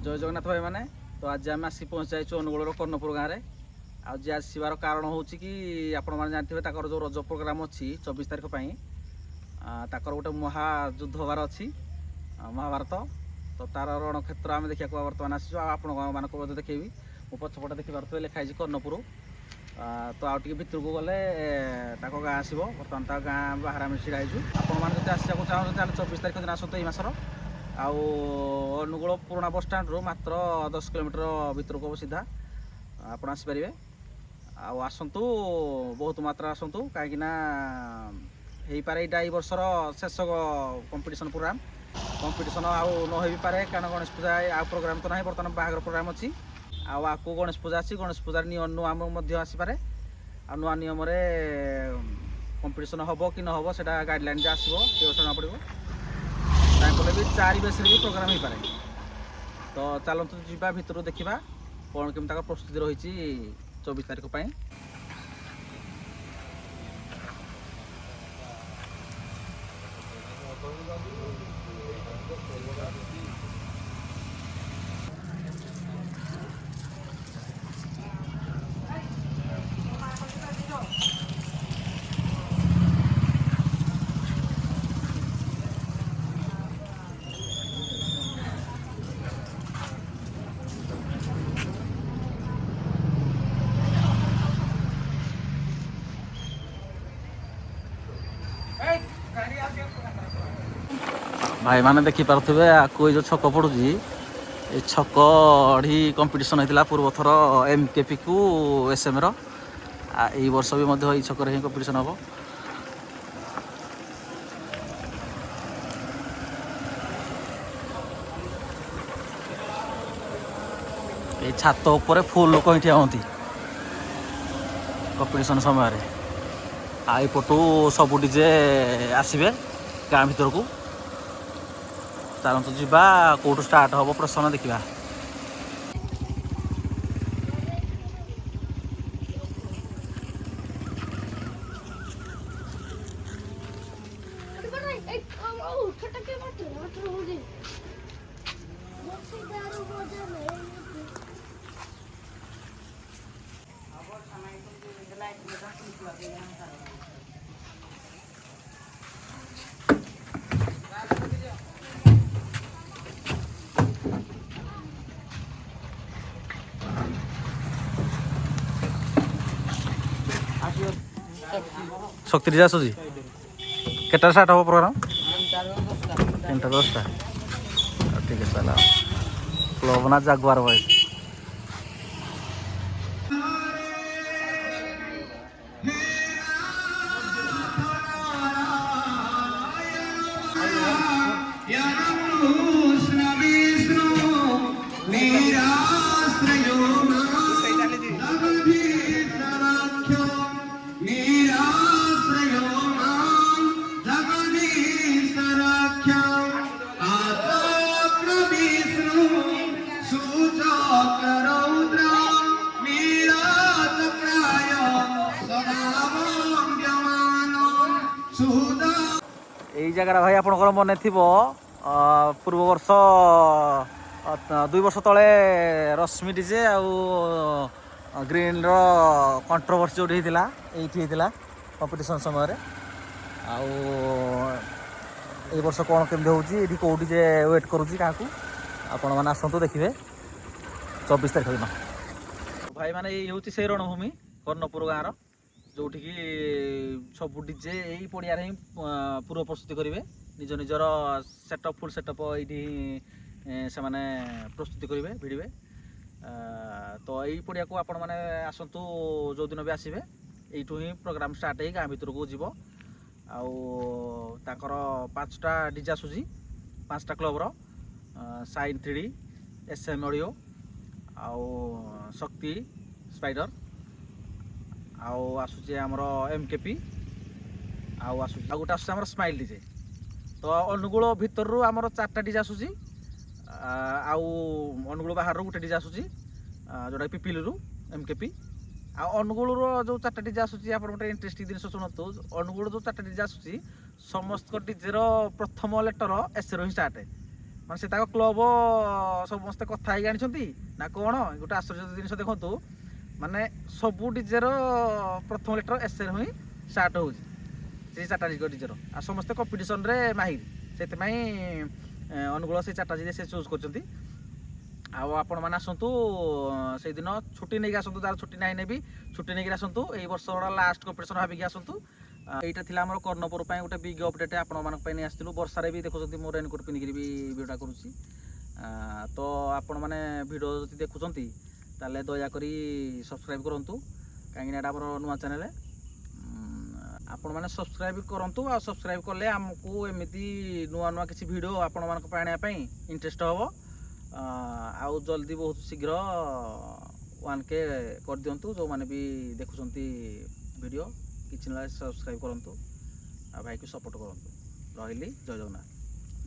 जय जगन्नाथ भाई मैंने तो आज आम आसी पहुँच जाइए अनुगुल कर्णपुर गाँव में आज आसबार कारण हूँ कि आपण मैंने जानते हैं जो रज प्रोग्राम अच्छी 24 तारीख पर गोटे महायुद्ध हबार अच्छी महाभारत तो तार रणक्षेत्र आम देखा बर्तमान आसीचु आपण मानक देखेबी मो पछपटे देखिपे लिखाई कर्णपुर तो आउ भितर को गले गाँ आसो बर्तमान गाँ बाहर आम ढड़ा आपको आसको चाहते 24 तारीख दिन आसत मसर अनुगुल पुराणा बस स्टाण्ड रू मात्र 10 किलोमीटर भितर को सीधा आप आसपारे आसतु बहुत मात्रा आसतु कहीं हो पारे यहाँ वर्षर शेष कंपिटिशन प्रोग्राम कंपिटिशन आउ न हो पारे कारण गणेश पूजा आ प्रोग्राम तो ना बर्तमान बाहागर प्रोग्राम अच्छी आपको गणेश पूजा अच्छी गणेश पूजा नुआ आसपे आ नुआ नियम कंपिटिशन हम कि न हम से गाइडलाइन जो आसो जना पड़ो ताकि भी 4 बेस भी प्रोग्राम हो पारे तो चलतु जा भितर देखा कौन केमी प्रस्तुति रही 24 तारीख पर भाई माने देखी पारे आपको जो छक पड़ू ये छक ही कंपिटिशन होता पूर्व थर MKP को SM रो वर्ष भी छक ही कंपिटिशन हम ये छात उपर फुल लोक ही ठिया होती कंपिटिशन समय आईपटू सब डीजे आसबे गाँ भर को चलतु जा कौटू स्टार्ट हम प्रश्न देखा शक्ति जा आसुची केटा स्टार्ट हम प्रोग्राम 3टा 10टा ठीक है चला क्लब ना जागवार भाई यही जगह भाई आपंकर मन थी पूर्व वर्ष 2 वर्ष तले रश्मि डीजे आउ ग्रीन रो कंट्रोवर्सी जो होता कंपिटिशन समय आउ वर्ष कौन केमती होती कौ डीजे वेट करुँची क्या आपण मैंने आसतु देखिए 24 तारीख दिन भाई मैंने ये हूँ से रणभूमि कर्णपुर गाँव जो सब डीजे यही पड़िया ही पूर्व प्रस्तुति करेंगे निज निजर सेटअप फुल सेटअप ये से माने प्रस्तुति करेंगे भिड़े तो यही पड़िया को आपण मैंने आसतु जो दिन भी आसबे यू ही प्रोग्राम स्टार्ट हो गाँ भर को जीव आर 5टा डीजे आसूसी 5टा क्लब साइन 3D SM ऑडियो आउ शक्ति स्पाइडर आसूचे आमर MKP आसूचे गोटे आसूँ आम स्माइल डीजे तो अनुगुल भितर आमर 4टा डीजे आसूसी अनुगुल बाहर गोटे डीजे आसूसी जोटा पिपिल रु MKP अनुगुल जो 4टा डीजे आसूसी आप गोटे इंटरेस्टिंग जिन शुणु अनुगुल जो 4टा डीजे आसूसी समस्त डीजे प्रथम लेटर S रो ही स्टार्ट ମାନେ ସେ ତାଙ୍କ କ୍ଲବ ସମସ୍ତେ କଥା ହେଇକି ଆଣିଛନ୍ତି ନା କ'ଣ ଗୋଟେ ଆଶ୍ଚର୍ଯ୍ୟ ଜିନିଷ ଦେଖନ୍ତୁ ମାନେ ସବୁ ଡିଜେର ପ୍ରଥମ ଲେଟର ଏସ୍ରେ ହିଁ ଷ୍ଟାର୍ଟ ହେଉଛି ସେ 4ଟା ଡିଜେର ଆଉ ସମସ୍ତେ କମ୍ପିଟିସନରେ ମାହିର ସେଥିପାଇଁ ଅନୁଗୁଳ ସେଇ 4ଟା ଡିଜେ ସେ ଚୁଜ୍ କରିଛନ୍ତି। ଆଉ ଆପଣମାନେ ଆସନ୍ତୁ ସେଇଦିନ ଛୁଟି ନେଇକି ଆସନ୍ତୁ ଯାହାର ଛୁଟି ନାହିଁ ନେବି ଛୁଟି ନେଇକି ଆସନ୍ତୁ ଏଇ ବର୍ଷର ଲାଷ୍ଟ କମ୍ପିଟିସନ୍ ଭାବିକି ଆସନ୍ତୁ। এইটা ଥିଲା ଆମର କର୍ଣ୍ଣପୁର ପାଇଁ ଗୋଟେ ବିଗ୍ ଅପଡେଟ୍ ଆପଣମାନଙ୍କ ପାଇଁ ନେଇ ଆସିଥିଲୁ। ବର୍ଷାରେ ବି ଦେଖୁଛନ୍ତି ମୁଁ ରେନକୋଟ୍ ପିନ୍ଧିକିରି ବି ଭିଡ଼ିଓଟା କରୁଛି। ତ ଆପଣମାନେ ଭିଡ଼ିଓ ଯଦି ଦେଖୁଛନ୍ତି ତାହେଲେ ଦୟାକରି ସବସ୍କ୍ରାଇବ୍ କରନ୍ତୁ କାହିଁକିନା ଏଇଟା ଆମର ନୂଆ ଚ୍ୟାନେଲ୍। ଆପଣମାନେ ସବସ୍କ୍ରାଇବ୍ କରନ୍ତୁ ଆଉ ସବସ୍କ୍ରାଇବ୍ କଲେ ଆମକୁ ଏମିତି ନୂଆ ନୂଆ କିଛି ଭିଡ଼ିଓ ଆପଣମାନଙ୍କ ପାଇଁ ଆଣିବା ପାଇଁ ଇଣ୍ଟରେଷ୍ଟ ହେବ। ଆଉ ଜଲ୍ଦି ବହୁତ ଶୀଘ୍ର 1K କରିଦିଅନ୍ତୁ ଯେଉଁମାନେ ବି ଦେଖୁଛନ୍ତି ଭିଡ଼ିଓ କିଛି ନହେଲେ ସବସ୍କ୍ରାଇବ୍ କରନ୍ତୁ ଆଉ ଭାଇକୁ ସପୋର୍ଟ କରନ୍ତୁ। ରହିଲି, ଜୟ ଜଗନ୍ନାଥ।